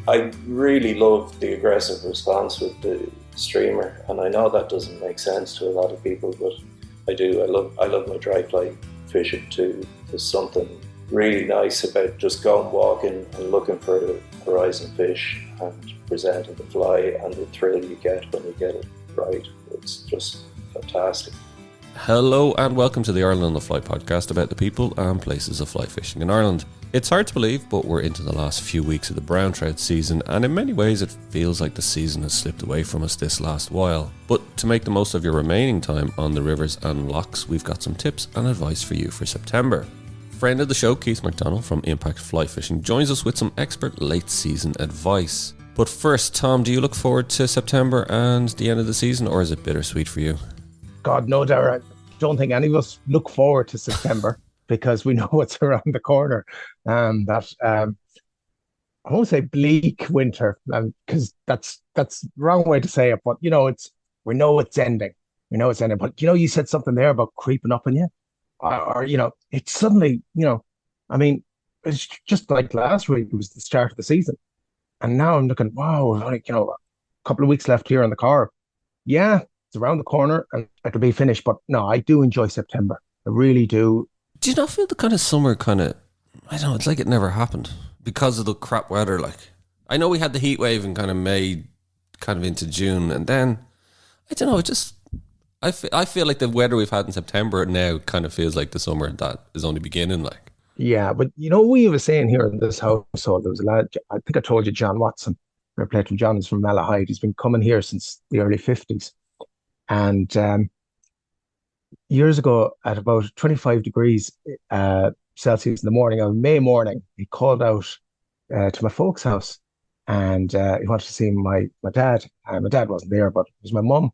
I really love the aggressive response with the streamer, and I know that doesn't make sense to a lot of people, but I do. I love my dry fly fishing too. There's something really nice about just going walking and looking for a horizon fish and presenting the fly, and the thrill you get when you get it right. It's just fantastic. Hello and welcome to the Ireland on the Fly podcast about the people and places of fly fishing in Ireland. It's hard to believe, but we're into the last few weeks of the brown trout season, and in many ways it feels like the season has slipped away from us this last while. But to make the most of your remaining time on the rivers and lochs, we've got some tips and advice for you for September. Friend of the show, Keith McDonnell from Impact Fly Fishing, joins us with some expert late season advice. But first, Tom, do you look forward to September and the end of the season, or is it bittersweet for you? God, no, Dara. I don't think any of us look forward to September because we know what's around the corner. I won't say bleak winter because that's the wrong way to say it. But we know it's ending. We know it's ending. But you said something there about creeping up on you, or it's suddenly I mean, it's just like last week. It was the start of the season, and now I'm looking. Wow, like a couple of weeks left here in the car. Yeah. It's around the corner and it'll be finished. But no, I do enjoy September. I really do. Do you not feel the kind of summer I don't know, it's like it never happened because of the crap weather? Like, I know we had the heat wave in kind of May, kind of into June, and then, I don't know, I feel like the weather we've had in September now kind of feels like the summer that is only beginning, like. Yeah, but we were saying here in this household, there was a lad, I think I told you, John Watson, our plate from John is from Malahide. He's been coming here since the early 50s. And years ago, at about 25 degrees Celsius in the morning, on May morning, he called out to my folks' house, and he wanted to see my dad. My dad wasn't there, but it was my mum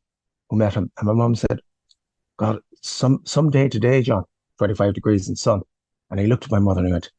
who met him. And my mum said, "God, some day today, John, 25 degrees and sun." And he looked at my mother and he went,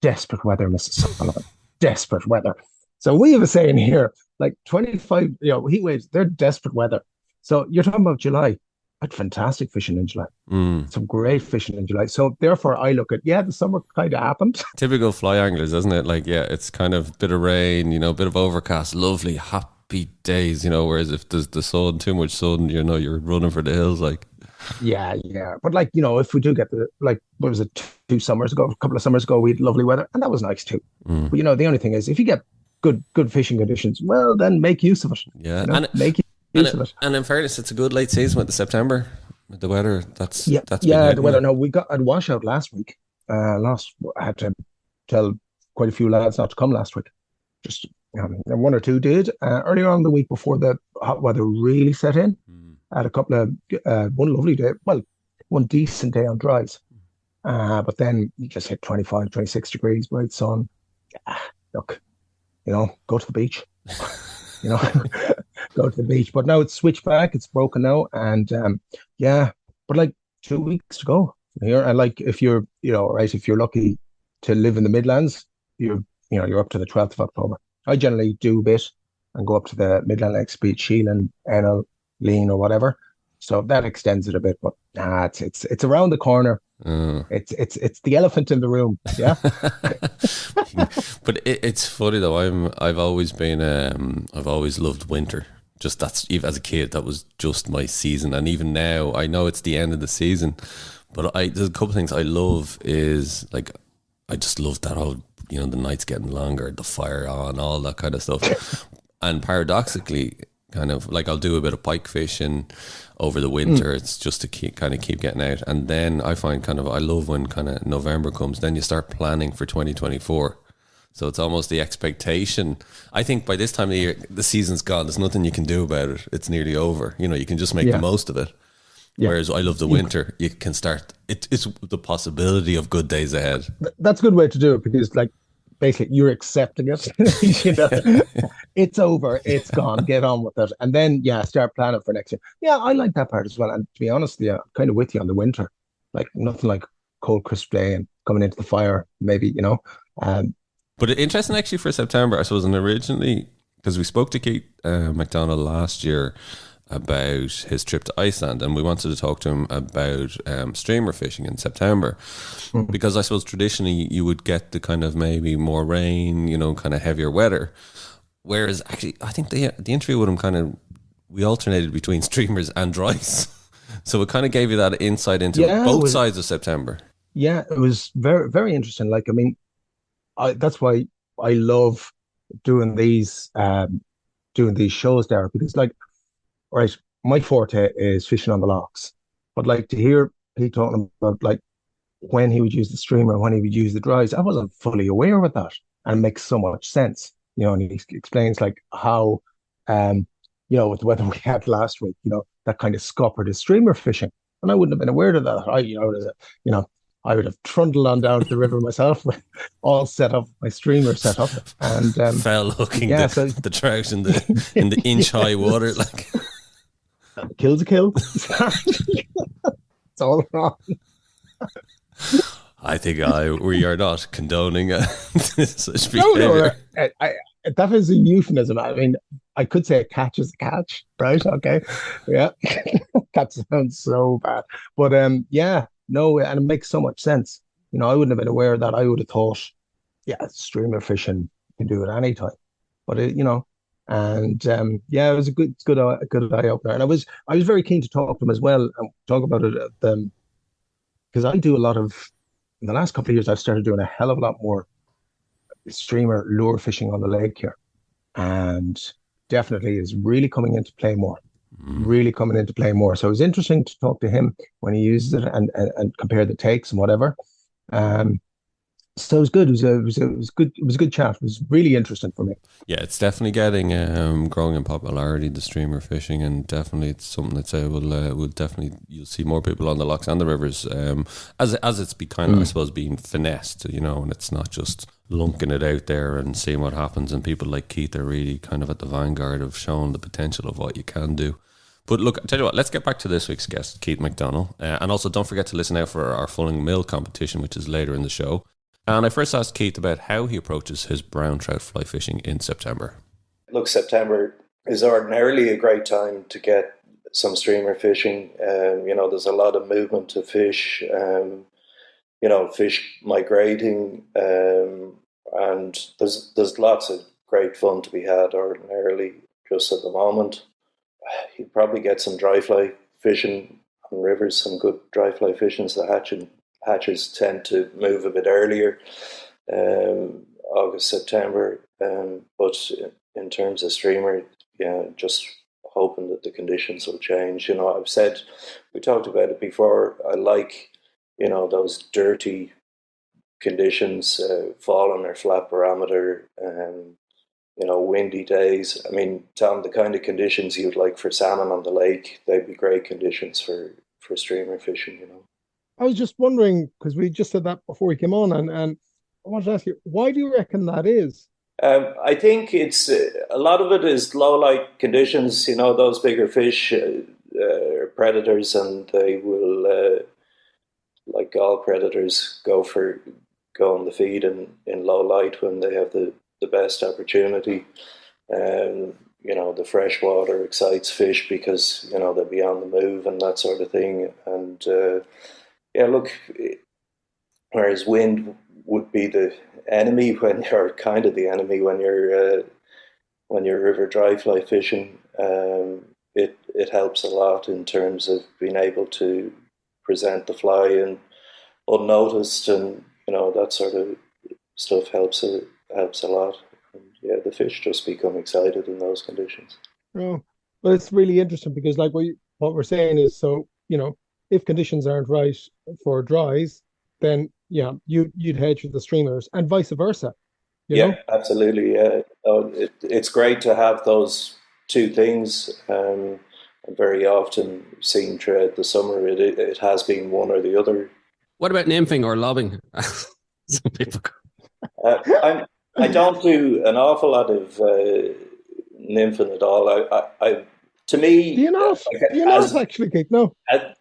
"Desperate weather, Mrs. Sullivan, desperate weather." So we have a saying here, like 25, heat waves, they're desperate weather. So you're talking about July. I had fantastic fishing in July. Some great fishing in July. So therefore I look at, the summer kind of happened. Typical fly anglers, isn't it? Like, it's kind of bit of rain, bit of overcast, lovely, happy days, whereas if there's the sun, too much sun, you're running for the hills, like. Yeah. But if we do get what was it, a couple of summers ago, we had lovely weather and that was nice too. But the only thing is, if you get good fishing conditions, well, then make use of it. Yeah. And in fairness, it's a good late season with the September, with the weather. That's the weather. No, we got a washout last week. I had to tell quite a few lads not to come last week. Just one or two did. Earlier on the week before the hot weather really set in, I had a couple of one lovely day. Well, one decent day on Dries, but then you just hit 25, 26 degrees, bright sun. Look, go to the beach. Go to the beach. But now it's switched back, it's broken now, and but like 2 weeks to go here. And like if you're if you're lucky to live in the Midlands, you're up to the 12th of October. I generally do a bit and go up to the Midland Lakes Beach, Sheelan, Enel, Lean, or whatever. So that extends it a bit, but it's around the corner. It's the elephant in the room. Yeah. But it's funny though. I've always loved winter. Just even as a kid, that was just my season. And even now, I know it's the end of the season, but there's a couple of things I love. Is like, I just love that whole the nights getting longer, the fire on, all that kind of stuff. And paradoxically, kind of like I'll do a bit of pike fishing over the winter. It's just to keep getting out. And then I find I love when kind of November comes, then you start planning for 2024. So it's almost the expectation. I think by this time of the year, the season's gone. There's nothing you can do about it. It's nearly over. You can just make the most of it. Yeah. Whereas I love the winter. You can start, it's the possibility of good days ahead. That's a good way to do it because basically you're accepting it. It's over, it's gone, get on with it. And then start planning for next year. Yeah, I like that part as well. And to be honest, I'm kind of with you on the winter. Like nothing like cold crisp day and coming into the fire, maybe, But interesting actually for September, I suppose, and originally, because we spoke to Keith McDonnell last year about his trip to Iceland, and we wanted to talk to him about streamer fishing in September, because I suppose traditionally you would get the kind of maybe more rain, kind of heavier weather. Whereas actually, I think the interview with him we alternated between streamers and dries. So it kind of gave you that insight into both sides of September. Yeah, it was very, very interesting. Like, I mean, that's why I love doing these shows there, because like, right, my forte is fishing on the loughs, but like to hear Pete talking about like when he would use the streamer, when he would use the dries, I wasn't fully aware of that, and it makes so much sense, and he explains like how, with the weather we had last week, that kind of scuppered the streamer fishing, and I wouldn't have been aware of that. I would have trundled on down to the river myself, all set up, my streamer set up, and fell hooking the trout in the inch high water, like kill's a kill. It's all wrong. I think we are not condoning such behavior. No, that is a euphemism. I mean, I could say a catch is a catch, right? Okay, yeah, that sounds so bad, but yeah. No, and it makes so much sense. I wouldn't have been aware of that. I would have thought, yeah, streamer fishing, you can do it anytime. But it yeah, it was a good eye opener. And I was very keen to talk to him as well and talk about it because I do a lot of, in the last couple of years, I've started doing a hell of a lot more streamer lure fishing on the lake here, and definitely is really coming into play more. So it was interesting to talk to him when he uses it and compare the takes and whatever. So it was good. It was good. It was a good chat. It was really interesting for me. Yeah, it's definitely getting growing in popularity, the streamer fishing, and definitely it's something that will definitely, you'll see more people on the lochs and the rivers as it's I suppose, being finessed, and it's not just lunking it out there and seeing what happens. And people like Keith are really kind of at the vanguard of showing the potential of what you can do. But look, I tell you what, let's get back to this week's guest, Keith McDonnell. And also don't forget to listen out for our Fulling Mill competition, which is later in the show. And I first asked Keith about how he approaches his brown trout fly fishing in September. Look, September is ordinarily a great time to get some streamer fishing. There's a lot of movement of fish, fish migrating, and there's lots of great fun to be had ordinarily just at the moment. You'd probably get some dry fly fishing on rivers, some good dry fly fishing. So the hatches tend to move a bit earlier, August, September. But in terms of streamer, yeah, just hoping that the conditions will change. We talked about it before, I like, those dirty conditions, falling or flat barometer, windy days. I mean, Tom, the kind of conditions you'd like for salmon on the lake, they'd be great conditions for streamer fishing, I was just wondering, because we just said that before we came on, and I wanted to ask you, why do you reckon that is? I think it's a lot of it is low light conditions. Those bigger fish are predators, and they will, like all predators, go on the feed in low light when they have the best opportunity. The fresh water excites fish because they'll be on the move and that sort of thing. And whereas wind would be the enemy when you're river dry fly fishing, it helps a lot in terms of being able to present the fly and unnoticed, and that sort of stuff helps a lot. And yeah, the fish just become excited in those conditions. Oh, well, it's really interesting because like what we're saying is, so if conditions aren't right for dries, then yeah, you'd hedge with the streamers and vice versa. Yeah, absolutely. Yeah, it's great to have those two things. And very often seen throughout the summer, it has been one or the other. What about nymphing or lobbing? Some people. I don't do an awful lot of nymphing at all. To me, actually, Kate, no.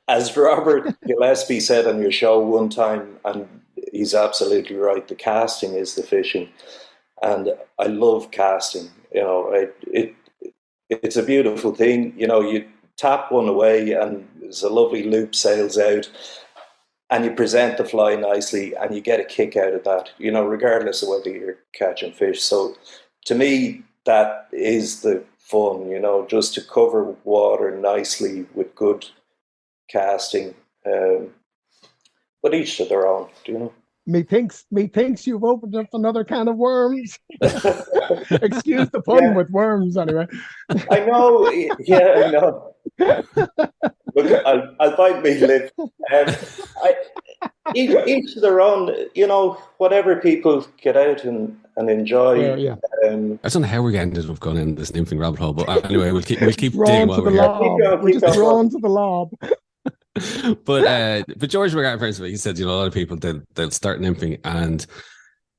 As Robert Gillespie said on your show one time, and he's absolutely right, the casting is the fishing. And I love casting. It's a beautiful thing. tap one away and there's a lovely loop sails out, and you present the fly nicely and you get a kick out of that, regardless of whether you're catching fish. So to me, that is the fun, just to cover water nicely with good casting. But each to their own, Methinks you've opened up another can of worms. Excuse the pun with worms, anyway. I know. Yeah, I know. Look, I'll bite me lip. Each to their own. Whatever people get out and enjoy. Yeah. I don't know how we're ended up going in this nymphing rabbit hole, but anyway, we'll keep drawn digging to while the we're lob. here. We're just drawn to the lob. But George McGarry, first of all, he said, a lot of people they'll start nymphing and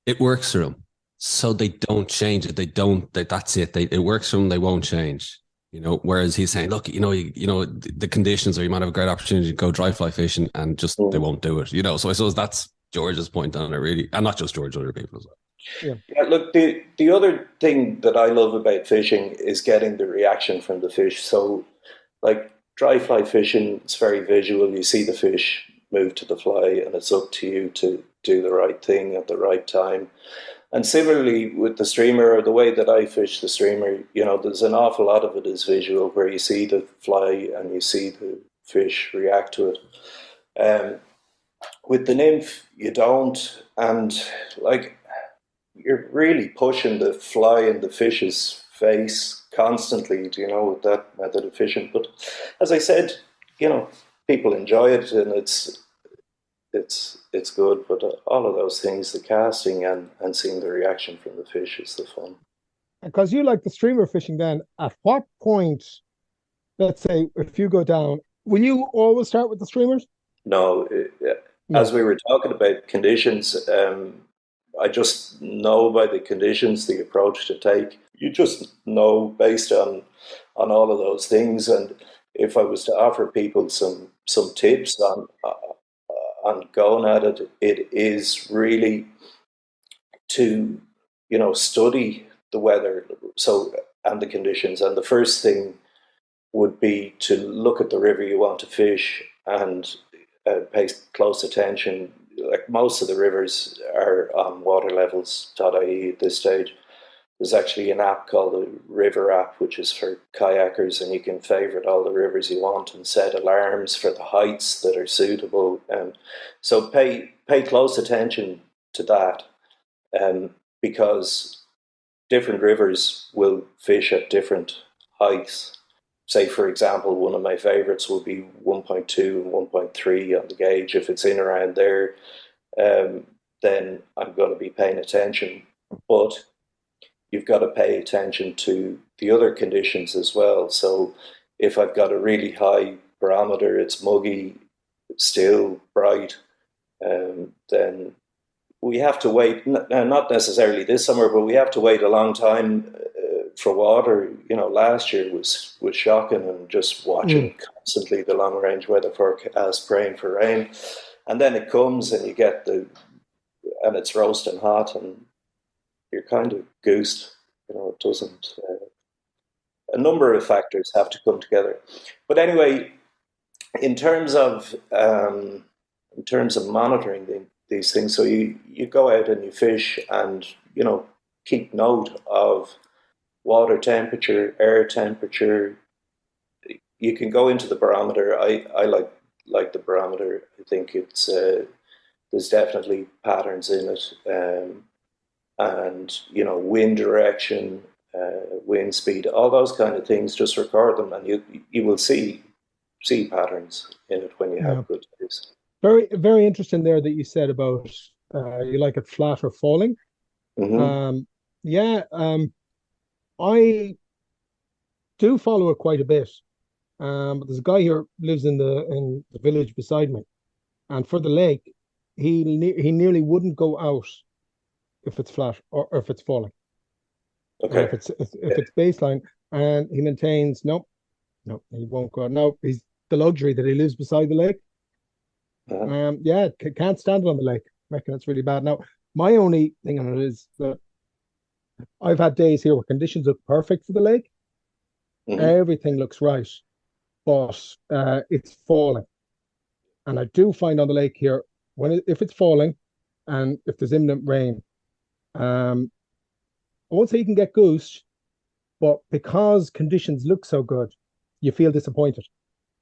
it works for them, so they don't change it. That's it. It works for them. They won't change. Whereas he's saying, look, the conditions, or you might have a great opportunity to go dry fly fishing, and just they won't do it. So I suppose that's George's point on it, really, and not just George, other people as well. Yeah. Look, the other thing that I love about fishing is getting the reaction from the fish. So, like dry fly fishing, it's very visual. You see the fish move to the fly, and it's up to you to do the right thing at the right time. And similarly with the streamer, or the way that I fish the streamer, there's an awful lot of it is visual, where you see the fly and you see the fish react to it. With the nymph, you don't, and you're really pushing the fly in the fish's face constantly, with that method of fishing. But as I said, people enjoy it, and it's good. But all of those things, the casting and seeing the reaction from the fish, is the fun. Because you like the streamer fishing, then at what point, let's say if you go down, will you always start with the streamers? No. As we were talking about conditions, I just know by the conditions the approach to take. You just know based on all of those things. And if I was to offer people some tips on going at it, it is really to study the weather and the conditions. And the first thing would be to look at the river you want to fish and pay close attention. Like most of the rivers are on waterlevels.ie at this stage. There's actually an app called the River app, which is for kayakers, and you can favorite all the rivers you want and set alarms for the heights that are suitable. So pay close attention to that, because different rivers will fish at different heights. Say, for example, one of my favorites will be 1.2 and 1.3 on the gauge. If it's in around there, then I'm going to be paying attention. But you've got to pay attention to the other conditions as well. So if I've got a really high barometer, it's muggy, still, bright, then we have to wait, not necessarily this summer, but we have to wait a long time for water. Last year was shocking, and just watching constantly the long range weather forecast, praying for rain, and then it comes and you get and it's roasting hot, and you're kind of goosed. It doesn't. A number of factors have to come together, but anyway, in terms of monitoring these things, so you go out and you fish, and keep note of water temperature, air temperature. You can go into the barometer. I like the barometer. I think it's there's definitely patterns in it, and wind direction, wind speed, all those kind of things. Just record them, and you will see patterns in it when you have good days. Very, very interesting there that you said about you like it flat or falling. Mm-hmm. I do follow it quite a bit. But there's a guy here lives in the village beside me, and for the lake, he nearly wouldn't go out if it's flat or if it's falling. Okay. Or if it's baseline, and he maintains no, he won't go out. No, he's the luxury that he lives beside the lake. Can't stand it on the lake. I reckon it's really bad. Now, my only thing on it is that I've had days here where conditions look perfect for the lake. Mm-hmm. Everything looks right. but it's falling. And I do find on the lake here, if it's falling and if there's imminent rain, I won't say you can get goosed, but because conditions look so good, you feel disappointed.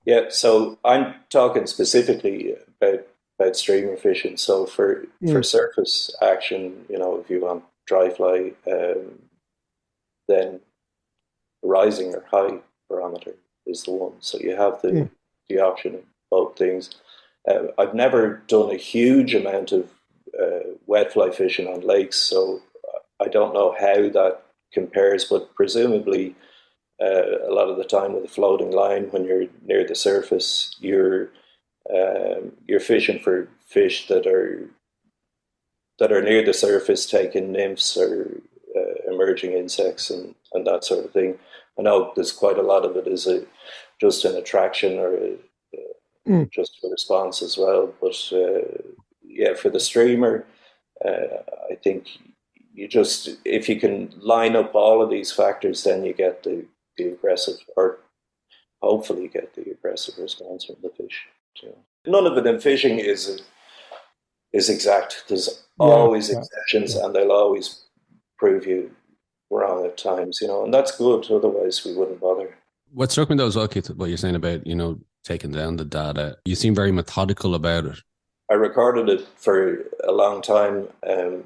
Yeah, so I'm talking specifically about streamer fishing. So for Mm, surface action, if you want dry fly, then rising or high barometer is the one. So you have mm, the option of both things. I've never done a huge amount of wet fly fishing on lakes, so I don't know how that compares, but presumably a lot of the time with a floating line, when you're near the surface, you're fishing for fish that are near the surface, taking nymphs or emerging insects and that sort of thing. I know there's quite a lot of it is just an attraction or mm. just a response as well. But yeah, for the streamer, I think if you can line up all of these factors, then you get the aggressive, or hopefully get the aggressive response from the fish. None of it in fishing is exact. There's Yeah, always yeah, exceptions, yeah. and they'll always prove you wrong at times, and that's good. Otherwise, we wouldn't bother. What struck me though as well, Keith, what you're saying about, taking down the data, you seem very methodical about it. I recorded it for a long time, and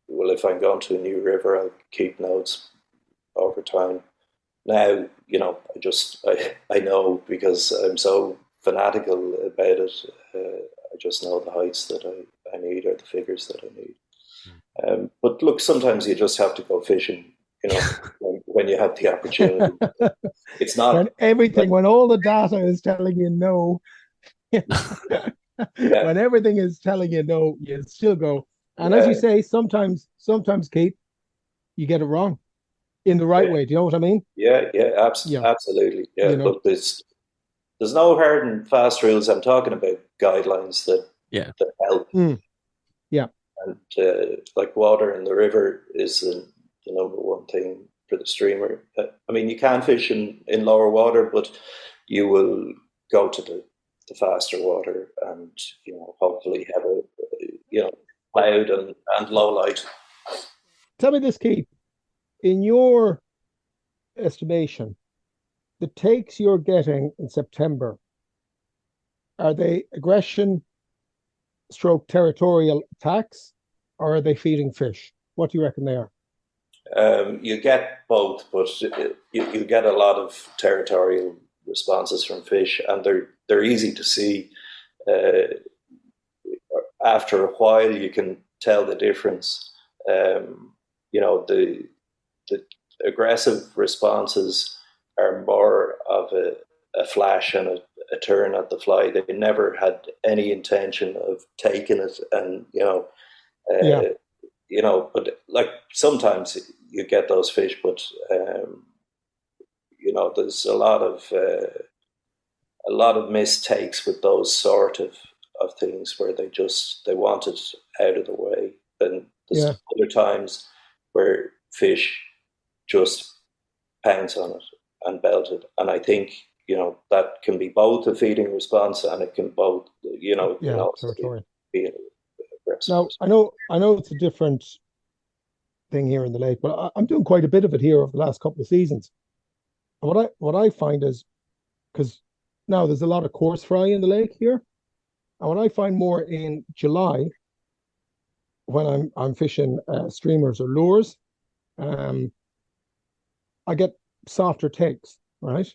well, if I'm going to a new river, I'll keep notes over time. Now, I know because I'm so fanatical about it. I just know the heights that I need or the figures that I need. But look, sometimes you just have to go fishing, when you have the opportunity. It's not When all the data is telling you no, yeah, when everything is telling you no, you still go. And as you yeah, say, sometimes, Kate, you get it wrong in the right yeah, way. Do you know what I mean? yeah, Yeah, absolutely. Yeah, you know. look, there's no hard and fast rules. I'm talking about guidelines Yeah. that help. Mm, yeah, And like water in the river is the number one thing for the streamer. I mean, you can fish in lower water, but you will go to the faster water and, hopefully have cloud and low light. tell me this, Kate. In your estimation, the takes you're getting in September, are they aggression stroke territorial attacks, or are they feeding fish? What do you reckon they are? You get both, but you get a lot of territorial responses from fish, and they're easy to see. Uh, After a while, you can tell the difference. The aggressive responses are more of a flash and a turn at the fly. They never had any intention of taking it, and Yeah, uh, but like sometimes you get those fish, but there's a lot of mistakes with those sort of things where they want it out of the way. Then there's yeah, other times where fish just pounce on it and belt it, and I think that can be both a feeding response and it can both it can yeah, also territorial. be an aggressive Now, response. I know it's a different thing here in the lake, but I'm doing quite a bit of it here over the last couple of seasons. And what I find is because now there's a lot of coarse fry in the lake here, and what I find more in July when I'm fishing streamers or lures, um, I get softer takes, right?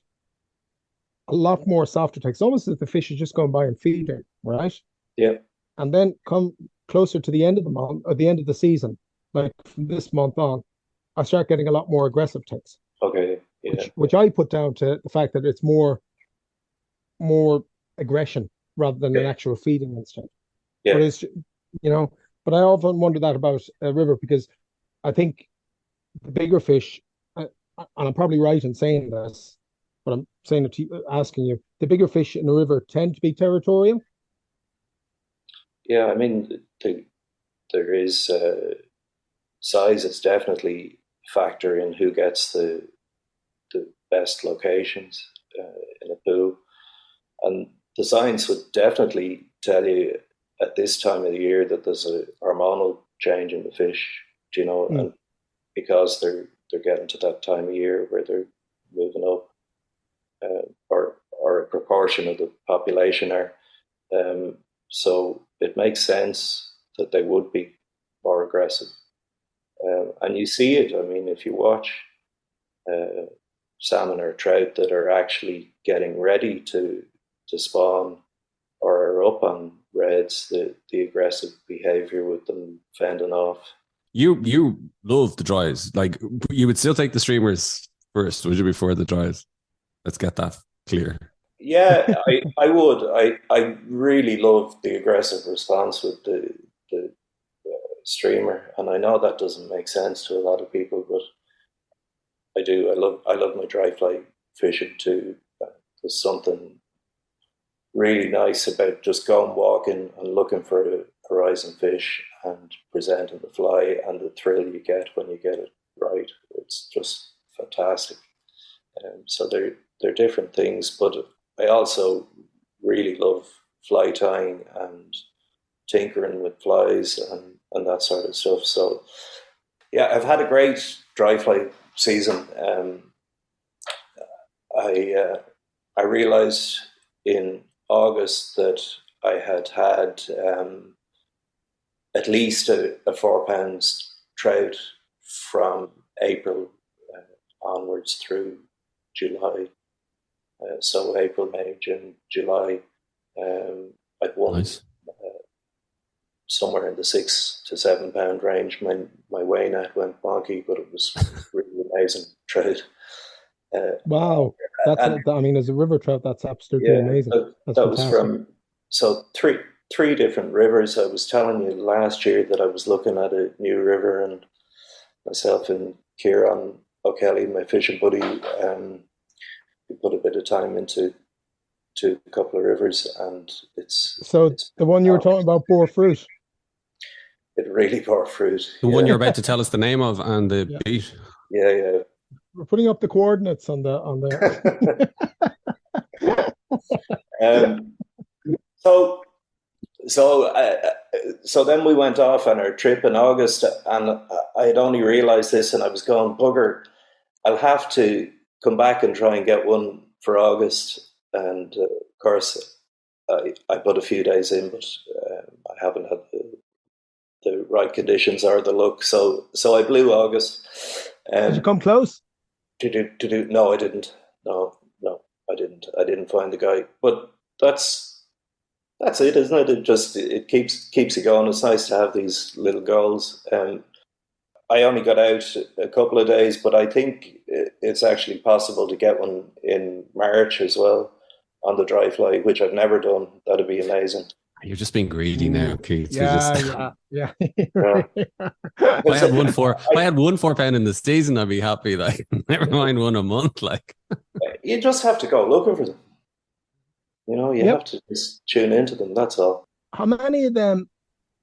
A lot more softer takes, almost as the fish is just going by and feeding, right? Yeah. And then come closer to the end of the month or the end of the season, like from this month on, I start getting a lot more aggressive takes, Okay. Yeah. which I put down to the fact that it's more aggression rather than an Yeah. actual feeding instinct. But Yeah. it's you know, but I often wonder that about a river because I think the bigger fish, and I'm probably right in saying this, but I'm saying it to you, asking you, the bigger fish in a river tend to be territorial. Yeah. I mean, there is size is definitely a factor in who gets the best locations in a pool. And the science would definitely tell you at this time of the year that there's a hormonal change in the fish, and because they're getting to that time of year where they're moving up, or a proportion of the population are. So it makes sense that they would be more aggressive. And you see it, I mean, if you watch salmon or trout that are actually getting ready to spawn or are up on reds, the aggressive behavior with them fending off. You love the dries. Like, you would still take the streamers first, would you, before the dries? Let's get that clear. Yeah, I would. I really love the aggressive response with the streamer, and I know that doesn't make sense to a lot of people, but I do. I love my dry fly fishing too. There's something really nice about just going walking and looking for a horizon fish and presenting the fly, and the thrill you get when you get it right. It's just fantastic. So they're different things, but I also really love fly tying and tinkering with flies and that sort of stuff. So yeah, I've had a great dry fly season. I realized in August that I had at least a 4 pounds trout from April onwards through July. So April, May, June, July, I'd won Nice. Somewhere in the 6 to 7 pound range. My weigh net went wonky, but it was really amazing trout. Wow. I mean, as a river trout, that's absolutely amazing. That's that was from three different rivers. I was telling you last year that I was looking at a new river, and myself and Kieran O'Kelly, my fishing buddy, we put a bit of time into a couple of rivers, and it's the one you were talking about bore fruit. It really bore fruit. The one you're about to tell us the name of and the beat. Yeah. We're putting up the coordinates on the. So then we went off on our trip in August, and I had only realised this, and I was going, bugger, I'll have to come back and try and get one for August. And of course, I put a few days in, but I haven't had the right conditions or the luck. So I blew August. Did you come close? No, I didn't. No, I didn't. I didn't find the guy. But that's it, isn't it? It keeps you going. It's nice to have these little goals. I only got out a couple of days, but I think it's actually possible to get one in March as well on the dry fly, which I've never done. That'd be amazing. You're just being greedy now, Keith. Yeah. If I had one 4 pound in the season, I'd be happy. Like, never mind one a month. Like, you just have to go looking for them. You have to just tune into them. That's all. How many of them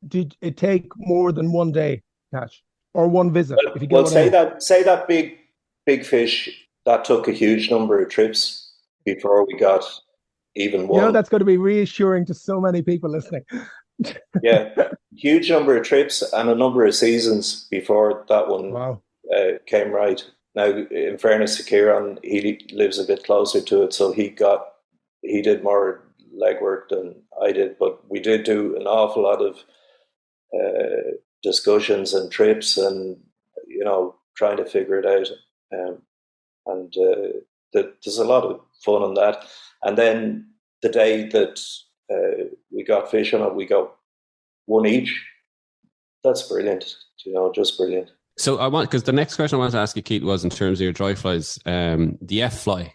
did it take more than one day catch or one visit? Say that big fish that took a huge number of trips before we got even one. That's going to be reassuring to so many people listening. Yeah, huge number of trips and a number of seasons before that one came right. Now, in fairness to Kieran, he lives a bit closer to it, so he did more legwork than I did, but we did do an awful lot of discussions and trips and, trying to figure it out. And there's a lot of fun on that. And then the day that we got fish on it, we got one each. That's brilliant, just brilliant. So because the next question I wanted to ask you, Keith, was in terms of your dry flies, the F fly.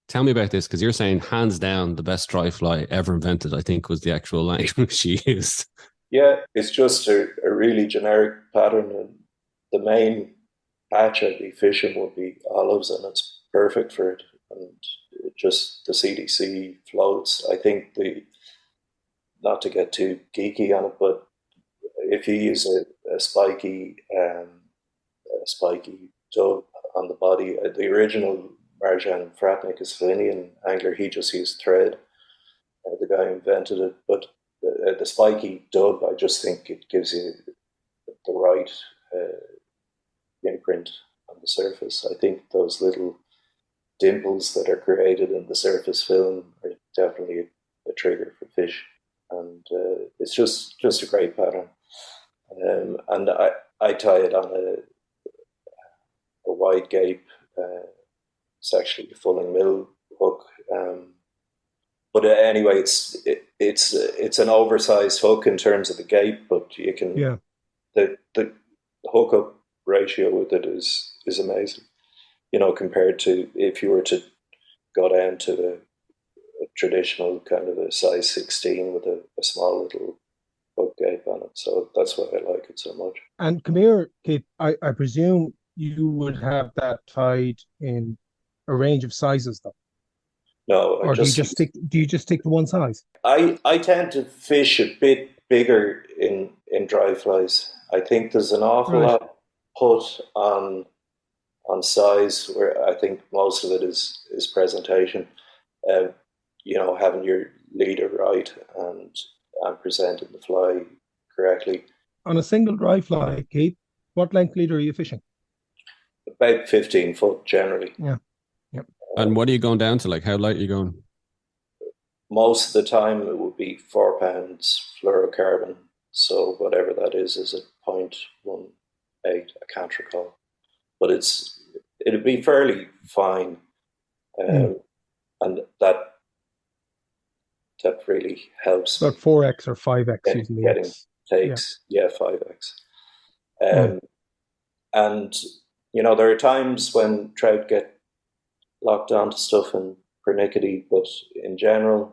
Tell me about this, because you're saying hands down the best dry fly ever invented, I think, was the actual language you used. Yeah, it's just a really generic pattern, and the main patch I'd be fishing would be olives, and it's perfect for it. And just the CDC floats. I think not to get too geeky on it, but if you use a spiky dub on the body, the original Marjan Fratnik, a Slovenian angler. He just used thread. The guy who invented it. But the spiky dub, I just think it gives you the right imprint on the surface. I think those little dimples that are created in the surface film are definitely a trigger for fish. And it's just a great pattern. And I tie it on a wide gape. It's actually a fulling mill hook. But anyway, it's an oversized hook in terms of the gape, but you can the hookup ratio with it is amazing. Compared to if you were to go down to a traditional kind of a size 16 with a small little hook gape on it. So that's why I like it so much. And come here, Keith, I presume you would have that tied in a range of sizes, though. No, or do you just stick to one size? I tend to fish a bit bigger in dry flies. I think there's an awful lot put on size, where I think most of it is presentation. Having your leader right and presenting the fly correctly. On a single dry fly, Keith, what length leader are you fishing? About 15 foot generally. Yeah. Yep. And what are you going down to? Like, how light are you going? Most of the time it would be 4 pounds fluorocarbon. So whatever that is a 0.18. I can't recall. But it'd be fairly fine. And that really helps. About 4x or 5x usually. Getting takes, 5x. And, there are times when trout get locked onto stuff and pernickety, but in general,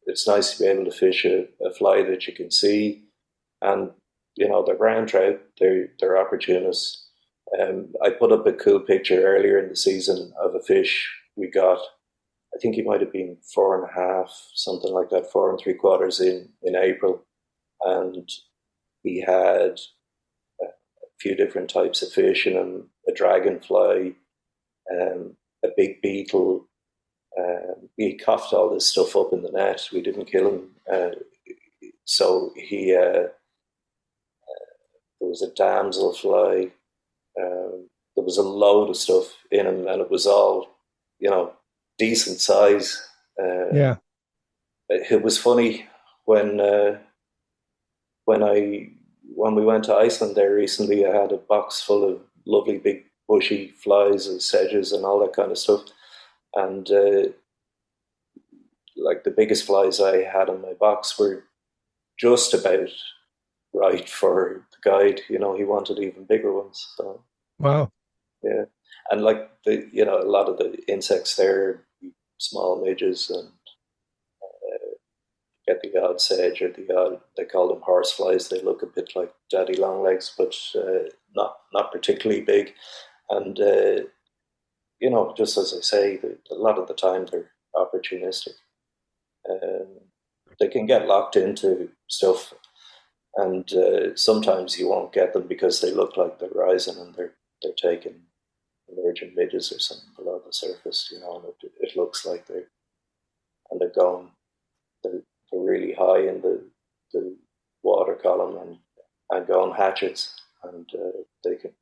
it's nice to be able to fish a fly that you can see. And, the brown trout, they're opportunists. I put up a cool picture earlier in the season of a fish we got. I think he might have been 4.5, something like that, 4 3/4 in April. And he had a few different types of fish in him, a dragonfly, a big beetle. He coughed all this stuff up in the net. We didn't kill him. So he, there was a damselfly. There was a load of stuff in him, and it was all, decent size. It was funny when we went to Iceland there recently. I had a box full of lovely big bushy flies and sedges and all that kind of stuff, and like the biggest flies I had in my box were just about right for the guide. He wanted even bigger ones. So wow, yeah. And like a lot of the insects there, small midges, and get the odd sedge or the odd, they call them horseflies. They look a bit like daddy long legs, but not particularly big. And just as I say, a lot of the time they're opportunistic. They can get locked into stuff, and sometimes you won't get them because they look like they're rising and they're taking emergent midges or something below the surface, and it looks like they're going, they're really high in the water column and going hatchets, and they can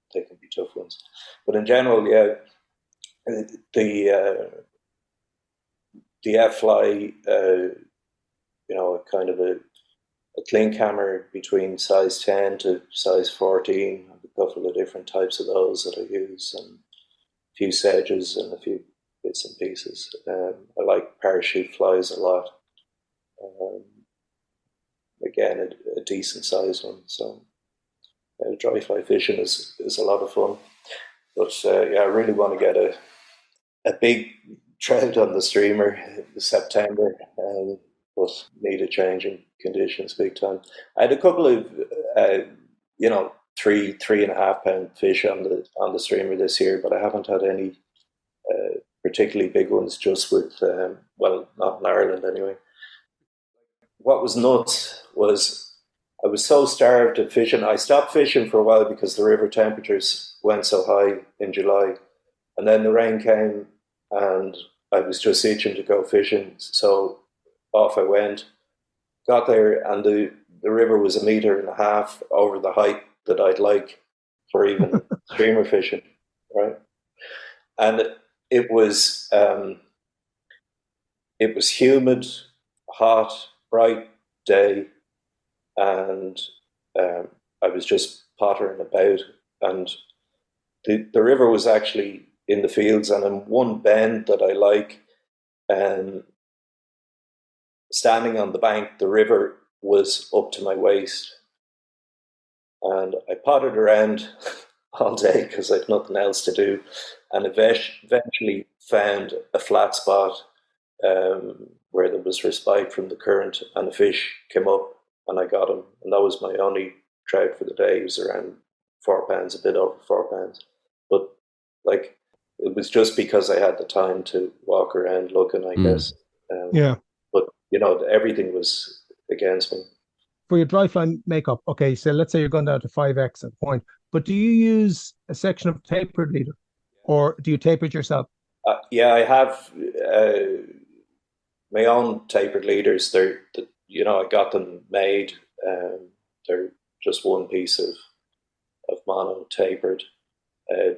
be tough ones. But in general, the F-fly, kind of a clink hammer between size 10 to size 14, a couple of different types of those that I use, and a few sedges and a few bits and pieces. I like parachute flies a lot. Again, a decent size one. So dry fly fishing is a lot of fun. But I really want to get a big trout on the streamer in September, but need a change in conditions big time. I had a couple of 3.5 pound fish on the streamer this year, but I haven't had any particularly big ones. Just with not in Ireland anyway. What was nuts was I was so starved of fishing. I stopped fishing for a while because the river temperatures went so high in July, and then the rain came, and I was just itching to go fishing. So off I went, got there, and the river was 1.5 meters over the height that I'd like for even streamer fishing, right? And it was humid, hot, bright day, and I was just pottering about, and the river was actually in the fields, and in one bend that I like, standing on the bank, the river was up to my waist, and I pottered around all day because I had nothing else to do, and eventually found a flat spot where there was respite from the current, and a fish came up, and I got him, and that was my only trout for the day. He was around 4 pounds, a bit over 4 pounds, but like, it was just because I had the time to walk around looking, I guess. Yeah. But everything was against me. For your dry fly makeup, okay, so let's say you're going down to 5x at the point, but do you use a section of tapered leader, or do you taper it yourself? Yeah, I have my own tapered leaders. I got them made. They're just one piece of mono tapered. They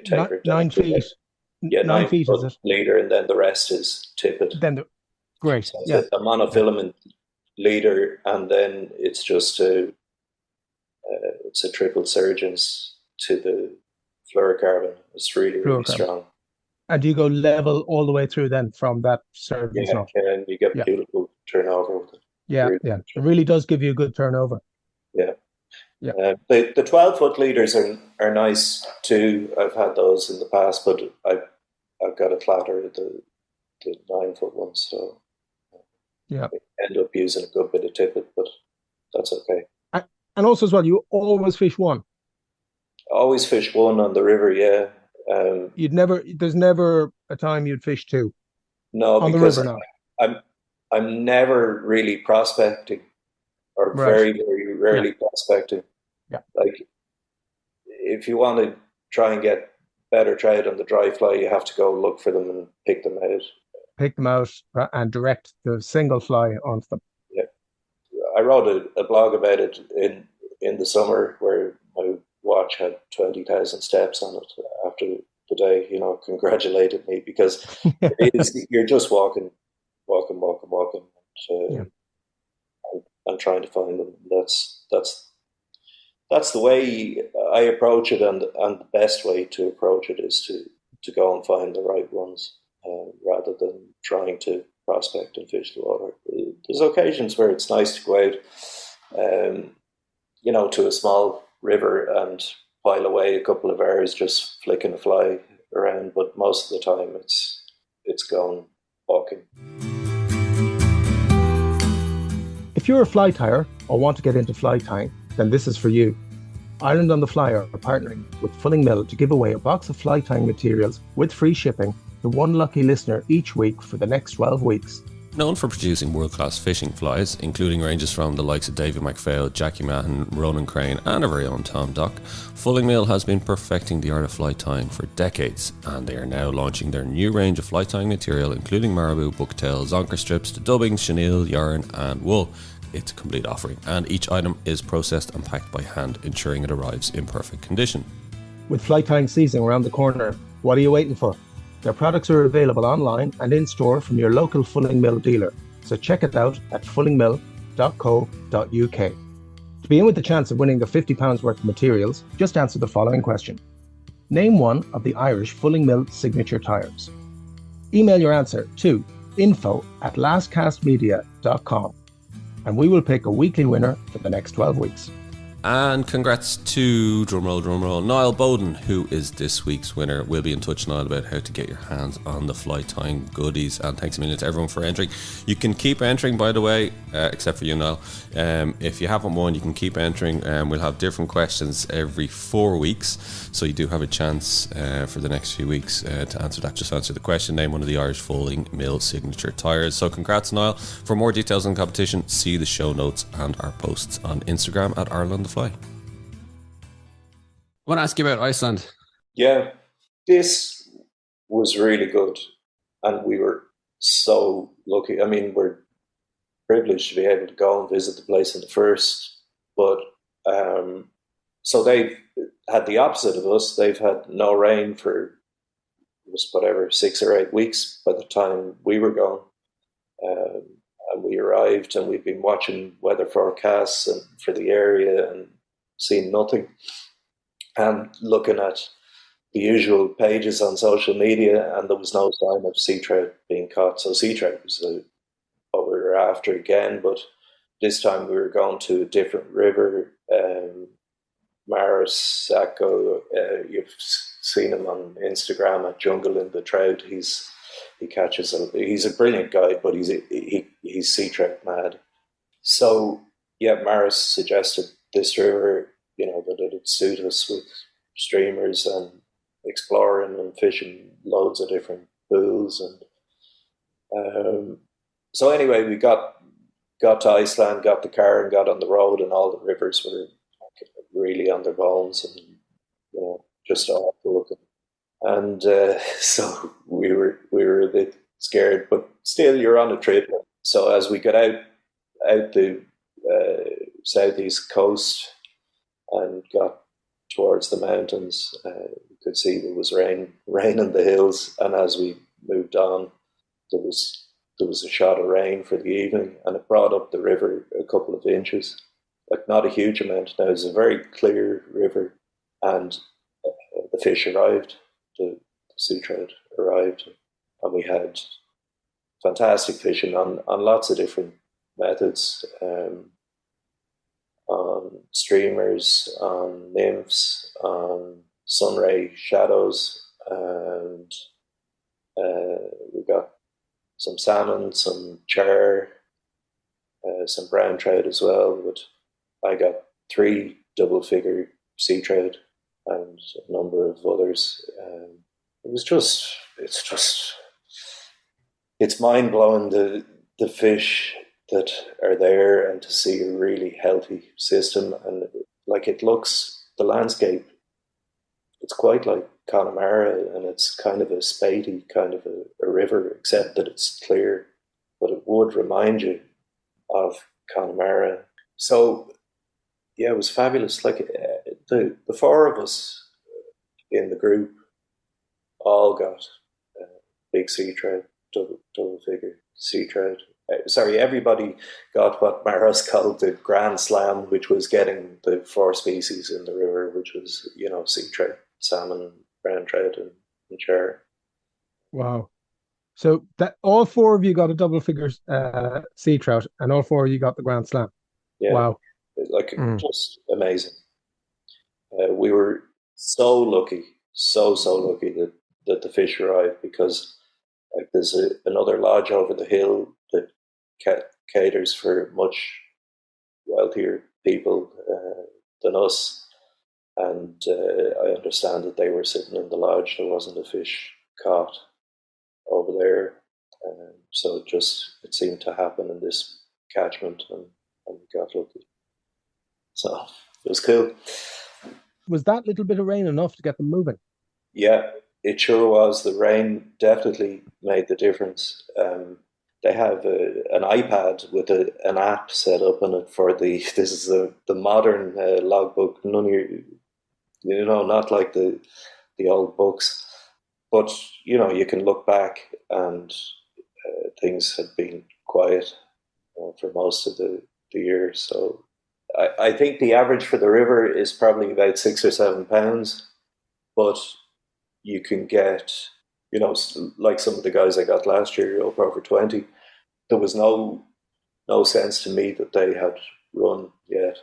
tapered 9 feet. Yeah, 9 feet is it? leader, and then the rest is tippet. Great. So it's a monofilament leader, and then it's just it's a triple surgeons to the fluorocarbon. It's really, really strong. And do you go level all the way through then from that surgeons? Yeah, and you get beautiful turnover with it. Yeah, it really does give you a good turnover. Yeah. The 12-foot leaders are nice too. I've had those in the past, but I've got a clatter at the 9-foot ones, so I end up using a good bit of tippet, but that's okay. And also as well, you always fish one. Always fish one on the river, yeah. There's never a time you'd fish two. No, on because the river now. I'm never really prospecting, or very, very rarely prospecting. Yeah. Like, if you want to try and get better trout on the dry fly, you have to go look for them and pick them out. Pick them out and direct the single fly onto them. Yeah. I wrote a blog about it in the summer, where my watch had 20,000 steps on it after the day, congratulated me, because you're just walking, and trying to find them. That's the way I approach it, and the best way to approach it is to go and find the right ones, rather than trying to prospect and fish the water. There's occasions where it's nice to go out, to a small river and while away a couple of hours just flicking a fly around, but most of the time it's going walking. If you're a fly tyer or want to get into fly tying, then this is for you. Ireland on the Fly are partnering with Fulling Mill to give away a box of fly tying materials with free shipping to one lucky listener each week for the next 12 weeks. Known for producing world-class fishing flies, including ranges from the likes of David McPhail, Jackie Mahon, Ronan Crane and our very own Tom Dock, Fulling Mill has been perfecting the art of fly tying for decades, and they are now launching their new range of fly tying material, including marabou, bucktail, zonker strips, to dubbing, chenille, yarn and wool. It's a complete offering, and each item is processed and packed by hand, ensuring it arrives in perfect condition. With fly tying season around the corner, what are you waiting for? Their products are available online and in store from your local Fulling Mill dealer, so check it out at fullingmill.co.uk. To be in with the chance of winning the £50 worth of materials, just answer the following question. Name one of the Irish Fulling Mill signature tyres. Email your answer to info@lastcastmedia.com, and we will pick a weekly winner for the next 12 weeks. And congrats to, drumroll, Niall Bowden, who is this week's winner. We'll be in touch, Niall, about how to get your hands on the fly tying goodies. And thanks a million to everyone for entering. You can keep entering, by the way, except for you, Niall. If you haven't won, you can keep entering. We'll have different questions every 4 weeks. So you do have a chance for the next few weeks to answer that. Just answer the question, name one of the Irish Fulling Mill signature tyres. So congrats, Niall. For more details on the competition, see the show notes and our posts on Instagram at Ireland on the Fly. I want to ask you about Iceland. Yeah, this was really good, and we were so lucky. I mean, we're privileged to be able to go and visit the place in the first, but so they've had the opposite of us. They've had no rain for just whatever 6 or 8 weeks by the time we were going. Um, and we arrived, and we've been watching weather forecasts and for the area and seen nothing. And looking at the usual pages on social media, and there was no sign of sea trout being caught. So sea trout was what we were after again, but this time we were going to a different river, Maris Sacco. You've seen him on Instagram at Jungle in the Trout. He's a brilliant guide, but he's sea trout mad. So yeah, Maris suggested this river, that it'd suit us with streamers and exploring and fishing loads of different pools. And so anyway, we got to Iceland, got the car, and got on the road, and all the rivers were really on their bones and just awful looking. And so we were a bit scared, but still, you're on a trip. So as we got out the southeast coast and got towards the mountains, you could see there was rain in the hills. And as we moved on, there was a shot of rain for the evening, and it brought up the river a couple of inches, like not a huge amount. Now it's a very clear river, and the fish arrived. The sea trout arrived, and we had fantastic fishing on lots of different methods, on streamers, on nymphs, on sunray shadows, and we got some salmon, some char, some brown trout as well. But I got 3 double-figure sea trout and a number of others. It's mind-blowing, the fish that are there, and to see a really healthy system. And the landscape, it's quite like Connemara, and it's kind of a spatey kind of a river, except that it's clear, but it would remind you of Connemara. So yeah, it was fabulous. Like the 4 of us in the group all got big sea trout, double figure sea trout. Sorry, everybody got what Maros called the Grand Slam, which was getting the 4 species in the river, which was sea trout, salmon, brown trout, and char. Wow. So that all 4 of you got a double figure sea trout, and all 4 of you got the Grand Slam. Yeah. Wow. Just amazing. We were so lucky, so lucky that the fish arrived, because there's another lodge over the hill that caters for much wealthier people than us, and I understand that they were sitting in the lodge. There wasn't a fish caught over there, so it seemed to happen in this catchment, and we got lucky. So it was cool. Was that little bit of rain enough to get them moving? Yeah, it sure was. The rain definitely made the difference. They have an iPad with an app set up on it for this is the modern logbook. None of your, not like the old books, but you can look back, and things had been quiet for most of the year. So I think the average for the river is probably about 6 or 7 pounds, but you can get, like some of the guys I got last year, up over 20. There was no sense to me that they had run yet.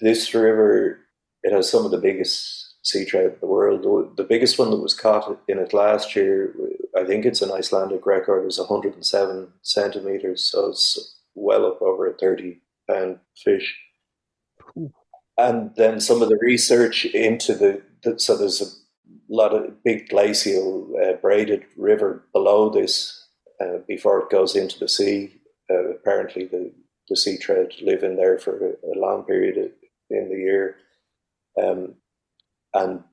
This river, it has some of the biggest sea trout in the world. The biggest one that was caught in it last year, I think it's an Icelandic record, was 107 centimeters, so it's well up over a 30-pound fish. And then some of the research into so there's a lot of big glacial braided river below this before it goes into the sea. Apparently the sea trout live in there for a long period in the year. And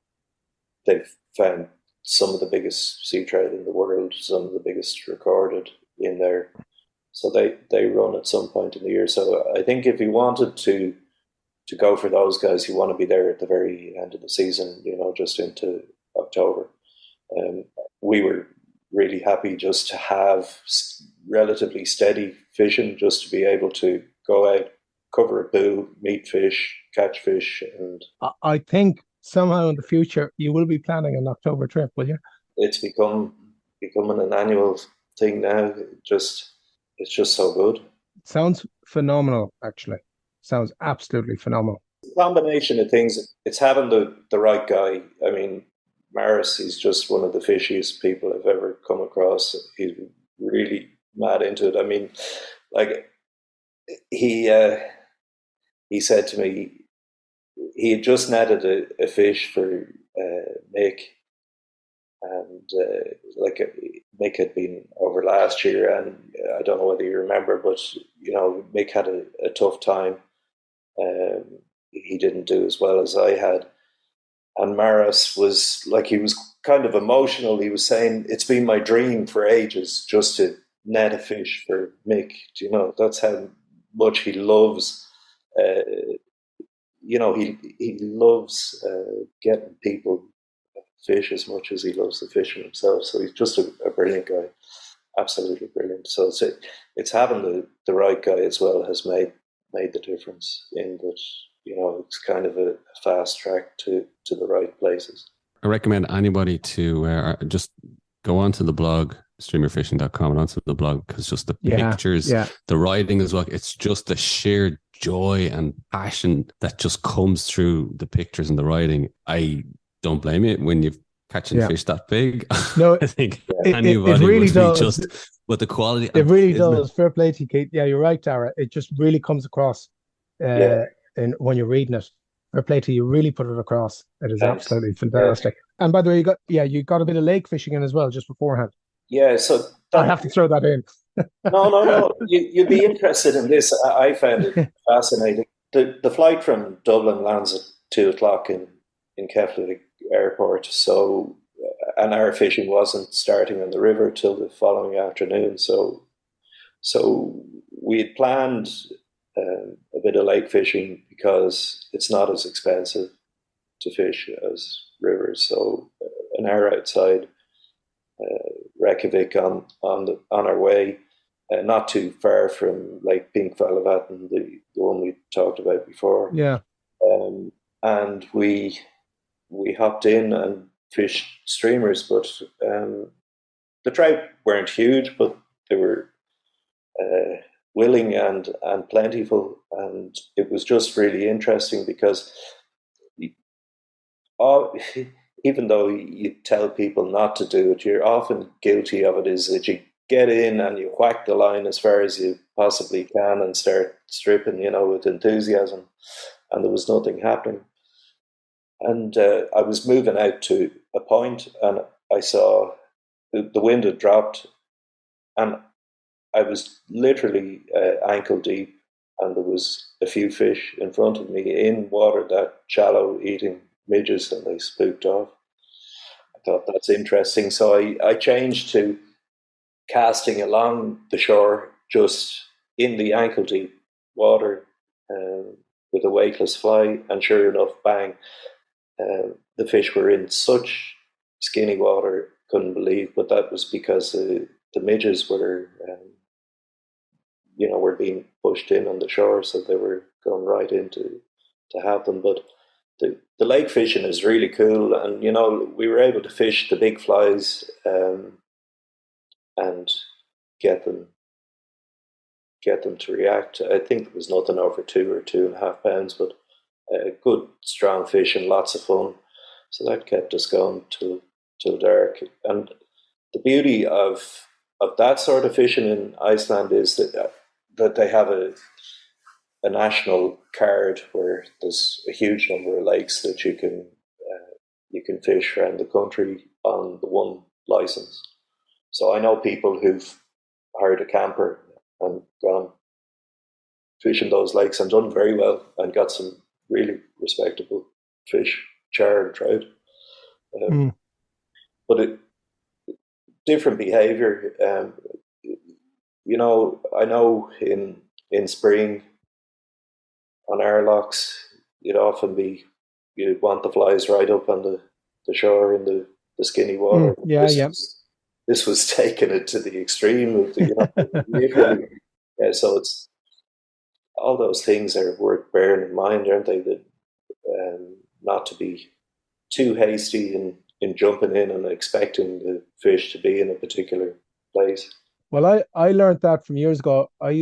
they've found some of the biggest sea trout in the world, some of the biggest recorded in there. So they run at some point in the year. So I think if you wanted to go for those guys, you want to be there at the very end of the season, just into October. We were really happy just to have relatively steady fishing, just to be able to go out, cover a pool, meet fish, catch fish. And I think somehow in the future you will be planning an October trip, will you? it's becoming an annual thing now. It's just so good. It sounds phenomenal, actually. Sounds absolutely phenomenal. A combination of things. It's having the right guy. I mean, Maris, he's just one of the fishiest people I've ever come across. He's really mad into it. I mean, like he said to me, he had just netted a fish for Mick, and Mick had been over last year, and I don't know whether you remember, but Mick had a tough time. He didn't do as well as I had. And Maris was like, he was kind of emotional. He was saying, it's been my dream for ages just to net a fish for Mick. That's how much he loves, he loves getting people fish as much as he loves the fishing himself. So he's just a brilliant guy, absolutely brilliant. So it's having the right guy as well has made the difference in that. It's kind of a fast track to the right places. I recommend anybody to just go onto the blog, streamerfishing.com, and onto the blog, because just the pictures, the writing as well, it's just the sheer joy and passion that just comes through the pictures and the writing. I don't blame you when you're catching fish that big. No, I think anybody it really would does. Be just with the quality. It really does. Fair play to you, Keith. Yeah, you're right, Tara. It just really comes across. And when you're reading it, fair play to you, really put it across. It is absolutely fantastic. Yeah. And by the way, you got a bit of lake fishing in as well just beforehand. Yeah, so I have to throw that in. No. You'd be interested in this. I found it fascinating. The flight from Dublin lands at 2:00 in Keflavik Airport. So, and our fishing wasn't starting on the river till the following afternoon. So we had planned a bit of lake fishing because it's not as expensive to fish as rivers. So an hour outside Reykjavik on our way, not too far from Lake Pinkfalavatn, the one we talked about before. Yeah. And we hopped in and fished streamers, but the trout weren't huge, but they were willing and plentiful, and it was just really interesting because even though you tell people not to do it, you're often guilty of it, is that you get in and you whack the line as far as you possibly can and start stripping, with enthusiasm, and there was nothing happening. And I was moving out to a point and I saw the wind had dropped, and I was literally ankle deep, and there was a few fish in front of me in water that shallow, eating midges, and they spooked off. I thought, that's interesting. So I changed to casting along the shore, just in the ankle deep water, with a weightless fly, and sure enough, bang, the fish were in such skinny water, couldn't believe, but that was because the midges were were being pushed in on the shore, so they were going right in to have them. But the lake fishing is really cool, and we were able to fish the big flies and get them to react. I think there was nothing over 2 or 2.5 pounds, but good strong fish and lots of fun. So that kept us going till dark. And the beauty of that sort of fishing in Iceland is that they have a national card where there's a huge number of lakes that you can fish around the country on the one license. So I know people who've hired a camper and gone fishing those lakes and done very well and got some really respectable fish, char and trout. but different behaviour. I know in spring on our locks, you'd want the flies right up on the shore in the skinny water. This was taking it to the extreme of literally. Yeah, so it's all those things are worth bearing in mind, aren't they? That not to be too hasty in jumping in and expecting the fish to be in a particular place. Well, I learned that from years ago. I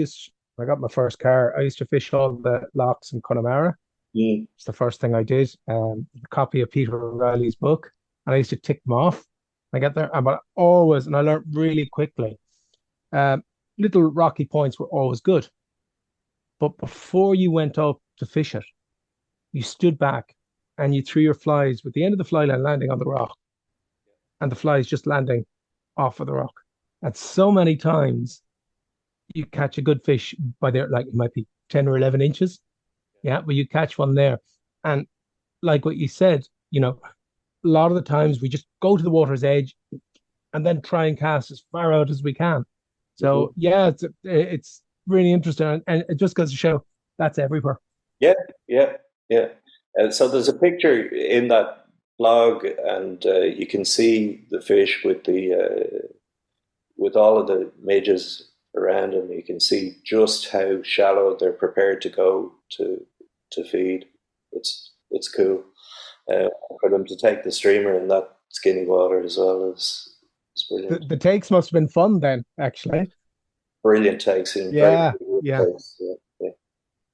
got my first car. I used to fish all the locks in Connemara. It's the first thing I did. A copy of Peter O'Reilly's book, and I used to tick them off. I get there, but always, and I learned really quickly. Little rocky points were always good, but before you went up to fish it, you stood back and you threw your flies with the end of the fly line landing on the rock, and the flies just landing off of the rock. And so many times you catch a good fish by there, like it might be 10 or 11 inches. Yeah, but you catch one there. And like what you said, a lot of the times we just go to the water's edge and then try and cast as far out as we can. So yeah, it's really interesting, and it just goes to show that's everywhere. Yeah. So there's a picture in that blog, and you can see the fish with all of the midges around them. You can see just how shallow they're prepared to go to feed. It's cool for them to take the streamer in that skinny water as well is brilliant. The takes must have been fun then, actually. Brilliant takes. Yeah. Takes. Yeah.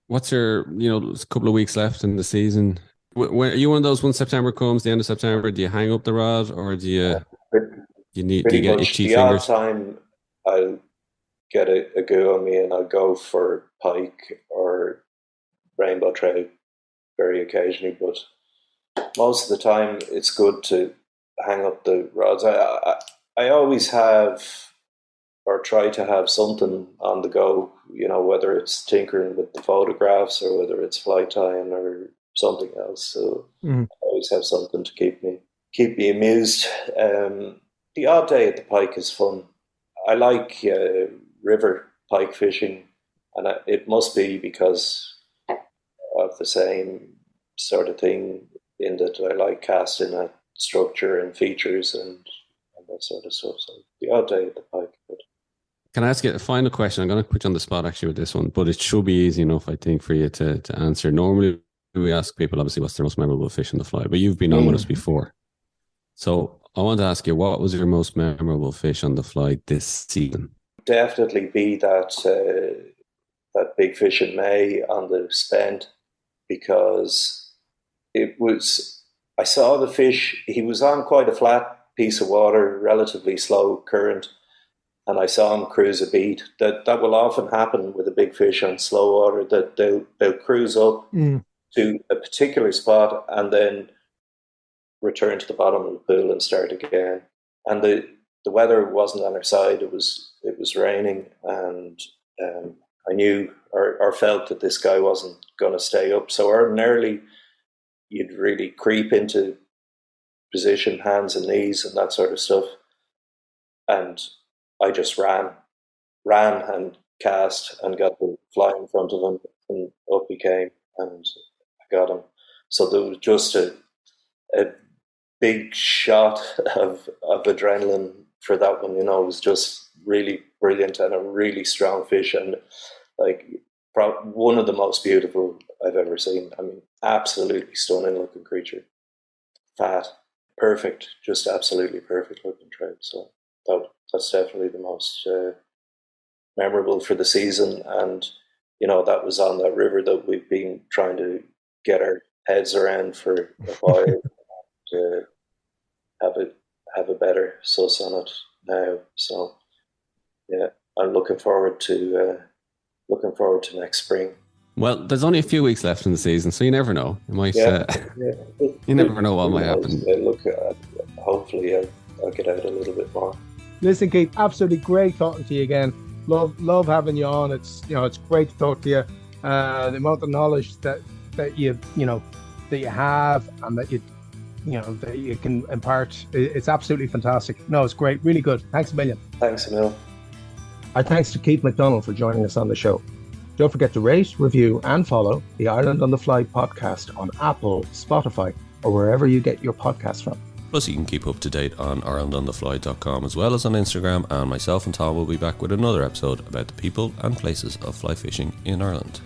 What's your, there's a couple of weeks left in the season. When are you one of those when September comes, the end of September, do you hang up the rod, or do you get itchy fingers? The odd time I'll get a go on me and I'll go for pike or rainbow trout very occasionally, but most of the time it's good to hang up the rods. I always have, or try to have, something on the go, whether it's tinkering with the photographs or whether it's fly tying or something else. So I always have something to keep me amused. The odd day at the pike is fun. I like river pike fishing, and it must be because of the same sort of thing, in that I like casting at structure and features and that sort of stuff. So the odd day at the pike. But can I ask you a final question? I'm going to put you on the spot actually with this one, but it should be easy enough, I think, for you to answer. Normally we ask people, obviously, what's their most memorable fish on the fly, but you've been on with us before. So I want to ask you, what was your most memorable fish on the fly this season? Definitely be that big fish in May on the Spent, because I saw the fish, he was on quite a flat piece of water, relatively slow current, and I saw him cruise a beat. That will often happen with a big fish on slow water, that they'll cruise up to a particular spot and then return to the bottom of the pool and start again. And the weather wasn't on our side. It was raining, and I knew or felt that this guy wasn't going to stay up. So ordinarily, you'd really creep into position, hands and knees and that sort of stuff. And I just ran and cast and got the fly in front of him, and up he came, and I got him. So there was just a big shot of adrenaline for that one. It was just really brilliant and a really strong fish, and like one of the most beautiful I've ever seen. I mean, absolutely stunning looking creature. Fat, perfect, just absolutely perfect looking trout. So that's definitely the most memorable for the season. And, that was on that river that we've been trying to get our heads around for a while to have a better suss on it now. So, yeah, I'm looking forward to next spring. Well, there's only a few weeks left in the season, so you never know. You might, you never know what might happen. Hopefully, I'll get out a little bit more. Listen, Keith, absolutely great talking to you again. Love having you on. It's great to talk to you. The amount of knowledge that you have, and that that you can impart. It's absolutely fantastic. No, it's great. Really good. Thanks a million. Thanks, Emil. Our thanks to Keith McDonnell for joining us on the show. Don't forget to rate, review, and follow the Ireland on the Fly podcast on Apple, Spotify, or wherever you get your podcasts from. Plus, you can keep up to date on IrelandOnTheFly.com as well as on Instagram, and myself and Tom will be back with another episode about the people and places of fly fishing in Ireland.